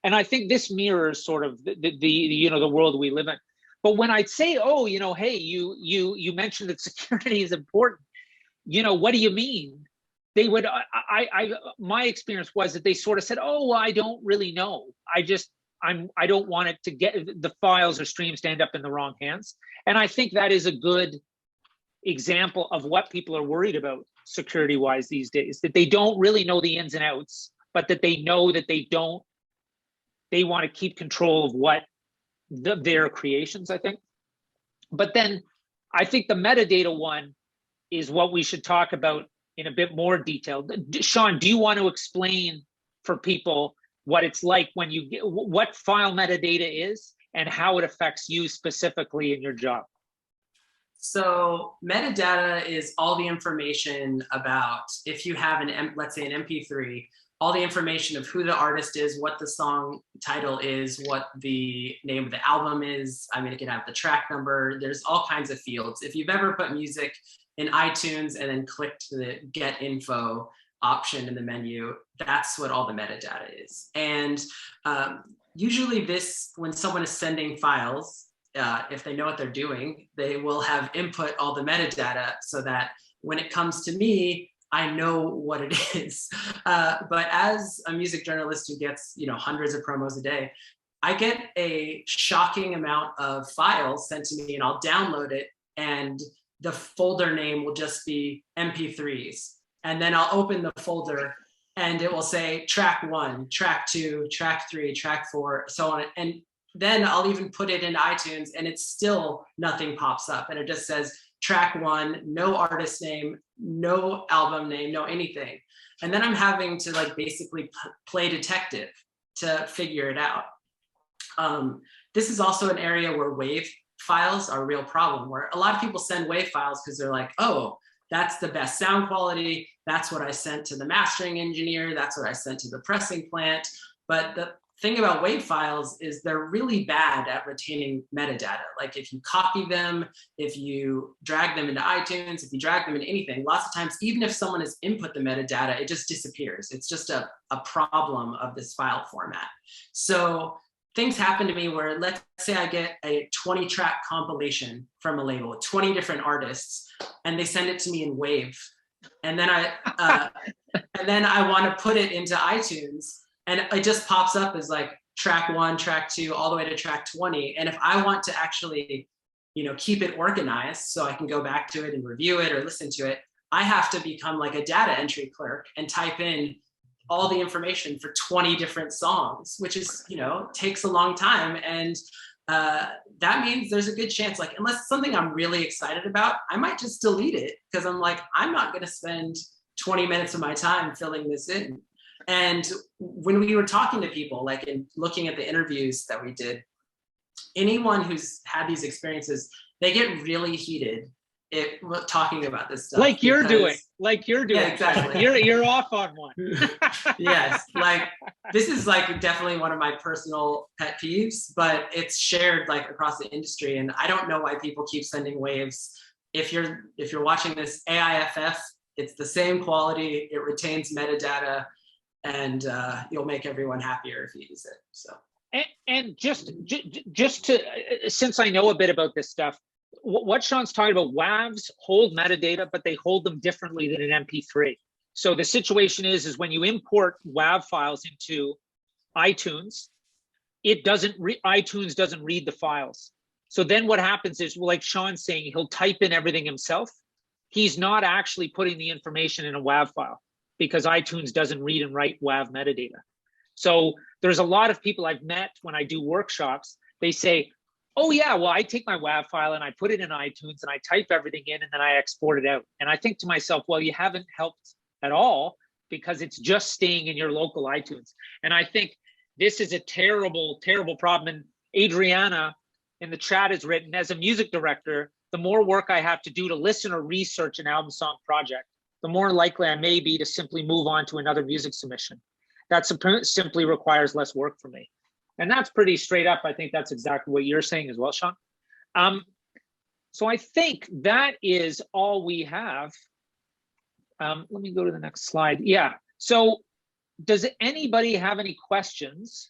Speaker 1: and I think this mirrors sort of the world we live in. But when I'd say, oh, you know, hey, you mentioned that security is important, you know, what do you mean? They would, my experience was that they sort of said, oh, well, I don't really know. I don't want it to get, the files or streams to end up in the wrong hands. And I think that is a good example of what people are worried about security-wise these days, that they don't really know the ins and outs, but that they know that they want to keep control of what their creations, I think. But then I think the metadata one is what we should talk about in a bit more detail. Sean, do you want to explain for people what it's like when you get, what file metadata is and how it affects you specifically in your job?
Speaker 2: So metadata is all the information about, if you have let's say an MP3, all the information of who the artist is, what the song title is, what the name of the album is. I mean, it can have the track number. There's all kinds of fields. If you've ever put music in iTunes and then clicked the get info option in the menu, that's what all the metadata is. And usually when someone is sending files, if they know what they're doing, they will have input all the metadata so that when it comes to me, I know what it is. But as a music journalist who gets, you know, hundreds of promos a day, I get a shocking amount of files sent to me, and I'll download it, and the folder name will just be MP3s. And then I'll open the folder and it will say track 1, track 2, track 3, track 4, so on. And then I'll even put it into iTunes and it's still nothing pops up. And it just says track 1, no artist name, no album name, no anything. And then I'm having to like basically play detective to figure it out. This is also an area where WAV files are a real problem, where a lot of people send WAV files because they're like, oh, that's the best sound quality. That's what I sent to the mastering engineer. That's what I sent to the pressing plant. But the thing about WAV files is they're really bad at retaining metadata. Like if you copy them, if you drag them into iTunes, if you drag them into anything, lots of times, even if someone has input the metadata, it just disappears. It's just a problem of this file format. So things happen to me where, let's say I get a 20-track compilation from a label with 20 different artists, and they send it to me in WAV. And then I want to put it into iTunes, and it just pops up as like track 1, track 2, all the way to track 20. And if I want to actually, you know, keep it organized so I can go back to it and review it or listen to it, I have to become like a data entry clerk and type in all the information for 20 different songs, which is, you know, takes a long time. And that means there's a good chance, like, unless it's something I'm really excited about, I might just delete it because I'm like, I'm not going to spend 20 minutes of my time filling this in. And when we were talking to people, like in looking at the interviews that we did, anyone who's had these experiences, they get really heated talking about this stuff.
Speaker 1: Like you're doing.
Speaker 2: Yeah, exactly.
Speaker 1: You're off on one.
Speaker 2: Yes, like this is like definitely one of my personal pet peeves, but it's shared like across the industry, and I don't know why people keep sending waves. If you're watching this AIFF, it's the same quality, it retains metadata, and you'll make everyone happier if you use it. So.
Speaker 1: And just to, since I know a bit about this stuff, what Sean's talking about, WAVs hold metadata, but they hold them differently than an MP3. So the situation is when you import WAV files into iTunes, iTunes doesn't read the files. So then what happens is, like Sean's saying, he'll type in everything himself. He's not actually putting the information in a WAV file because iTunes doesn't read and write WAV metadata. So there's a lot of people I've met when I do workshops, they say, oh yeah, well, I take my WAV file and I put it in iTunes and I type everything in and then I export it out. And I think to myself, well, you haven't helped at all because it's just staying in your local iTunes. And I think this is a terrible, terrible problem. And Adriana in the chat has written, as a music director, the more work I have to do to listen or research an album song project, the more likely I may be to simply move on to another music submission. That simply requires less work for me. And that's pretty straight up. I think that's exactly what you're saying as well, Sean. So I think that is all we have. Let me go to the next slide. Yeah, so does anybody have any questions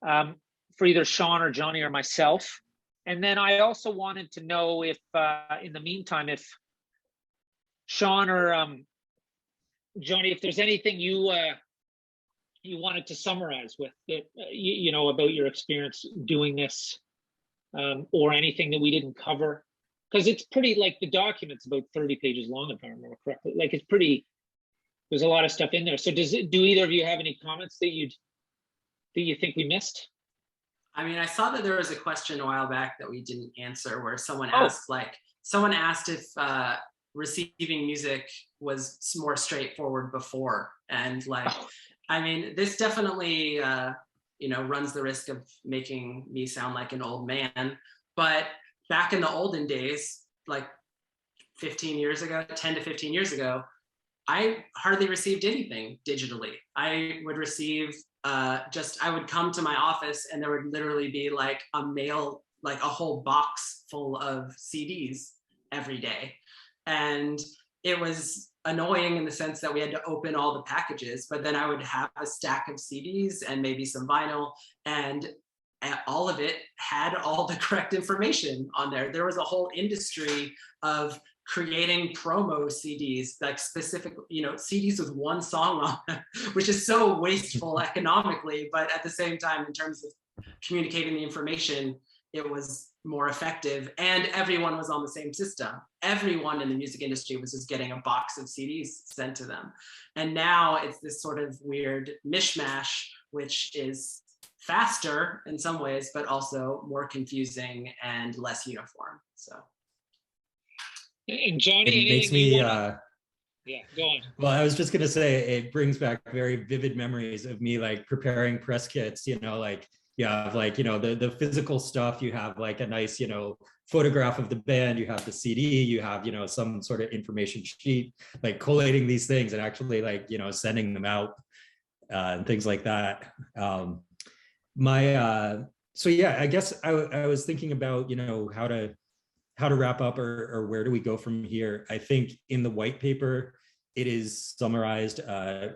Speaker 1: for either Sean or Johnny or myself? And then I also wanted to know if, in the meantime, if Sean or Johnny, if there's anything you wanted to summarize with it, you know, about your experience doing this, or anything that we didn't cover, because it's pretty, like, the document's about 30 pages long, if I remember correctly. Like, it's pretty, there's a lot of stuff in there. So do either of you have any comments that you think we missed?
Speaker 2: I mean, I saw that there was a question a while back that we didn't answer, where someone asked, if receiving music was more straightforward before, and like, I mean, this definitely, you know, runs the risk of making me sound like an old man. But back in the olden days, like 15 years ago, 10 to 15 years ago, I hardly received anything digitally. I would receive I would come to my office and there would literally be like a mail, like a whole box full of CDs every day. And it was annoying in the sense that we had to open all the packages, but then I would have a stack of CDs and maybe some vinyl, and all of it had all the correct information on there. There was a whole industry of creating promo CDs, like specific, you know, CDs with one song on them, which is so wasteful economically, but at the same time, in terms of communicating the information, it was more effective, and everyone was on the same system. Everyone in the music industry was just getting a box of CDs sent to them. And now it's this sort of weird mishmash, which is faster in some ways, but also more confusing and less uniform. So.
Speaker 1: And Johnny,
Speaker 3: it makes me
Speaker 1: yeah, go on.
Speaker 3: Well, I was just gonna say, it brings back very vivid memories of me like preparing press kits, you know, like you have like, you know, the physical stuff, you have like a nice, you know, photograph of the band, you have the CD, you have, you know, some sort of information sheet, like collating these things and actually like, you know, sending them out and things like that. So yeah, I guess I was thinking about, you know, how to wrap up, or where do we go from here? I think in the white paper, it is summarized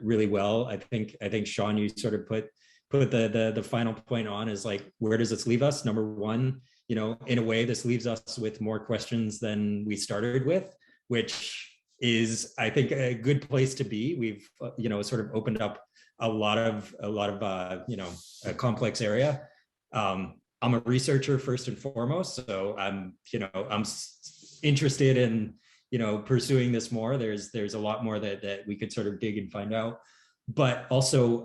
Speaker 3: really well. I think Sean, you sort of put the final point on, is like, where does this leave us? Number one, you know, in a way, this leaves us with more questions than we started with, which is, I think, a good place to be. We've, you know, sort of opened up a lot of you know, a complex area. I'm a researcher first and foremost, so I'm interested in, you know, pursuing this more. There's a lot more that we could sort of dig and find out. But also,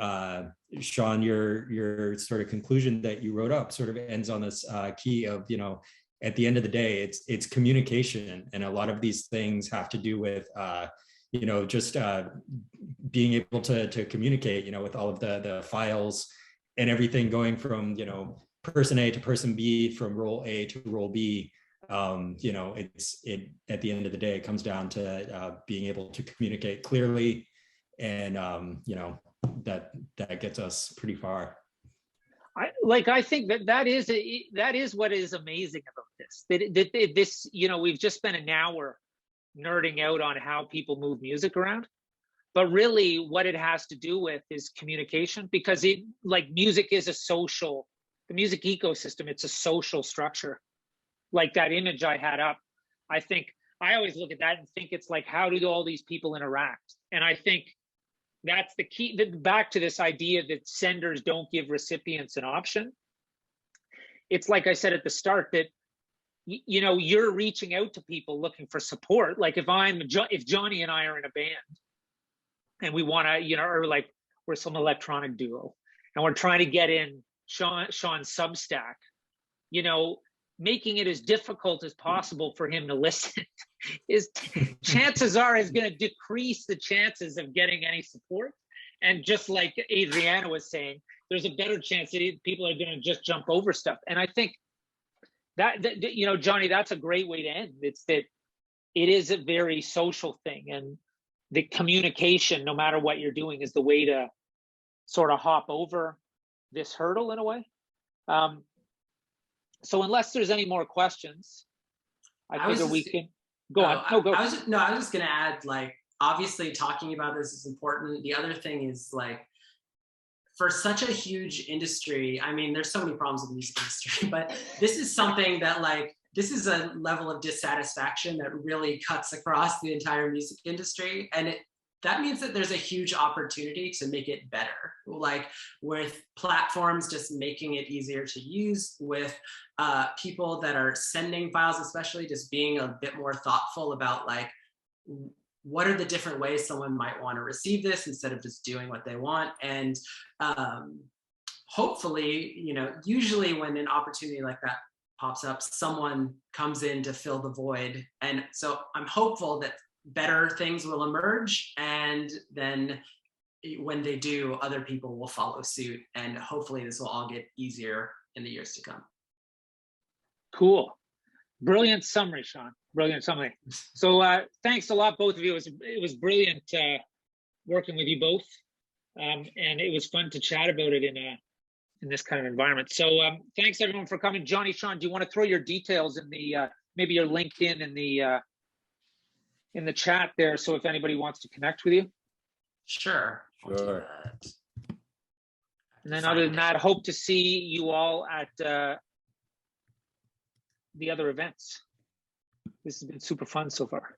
Speaker 3: Sean, your sort of conclusion that you wrote up sort of ends on this key of, you know, at the end of the day, it's communication, and a lot of these things have to do with you know, just being able to communicate, you know, with all of the files and everything, going from, you know, person A to person B, from role A to role B. You know, at the end of the day, it comes down to being able to communicate clearly, and you know, that gets us pretty far.
Speaker 1: I think that is what is amazing about this. That this, you know, we've just spent an hour nerding out on how people move music around, but really what it has to do with is communication, because music is the music ecosystem, it's a social structure. Like that image I had up, I think I always look at that and think it's like, how do all these people interact? And I think that's the key, back to this idea that senders don't give recipients an option. It's like I said at the start, that you know, you're reaching out to people looking for support. Like if Johnny and I are in a band and we want to, you know, or like we're some electronic duo and we're trying to get in Sean's Substack, you know, making it as difficult as possible for him to listen is chances are is going to decrease the chances of getting any support. And just like Adriana was saying, there's a better chance that people are going to just jump over stuff. And I think that, you know, Johnny, that's a great way to end. It's that it is a very social thing, and the communication, no matter what you're doing, is the way to sort of hop over this hurdle in a way. So unless there's any more questions, I figure we can go on. No, go.
Speaker 2: I was just going to add, like, obviously talking about this is important. The other thing is, like, for such a huge industry, I mean, there's so many problems with the music industry, but this is something that, like, this is a level of dissatisfaction that really cuts across the entire music industry. And that means that there's a huge opportunity to make it better, like with platforms just making it easier to use, with people that are sending files, especially just being a bit more thoughtful about, like, what are the different ways someone might want to receive this instead of just doing what they want. And hopefully, you know, usually when an opportunity like that pops up, someone comes in to fill the void. And so I'm hopeful that better things will emerge, and then when they do, other people will follow suit, and hopefully this will all get easier in the years to come.
Speaker 1: Cool. Brilliant summary, Sean. Brilliant summary. So thanks a lot, both of you. It was brilliant working with you both, and it was fun to chat about it in this kind of environment. So thanks everyone for coming. Johnny, Sean, do you want to throw your details in the maybe your LinkedIn in the chat there, so if anybody wants to connect with you?
Speaker 2: Sure.
Speaker 3: Sure.
Speaker 1: And then other than that, hope to see you all at the other events. This has been super fun so far.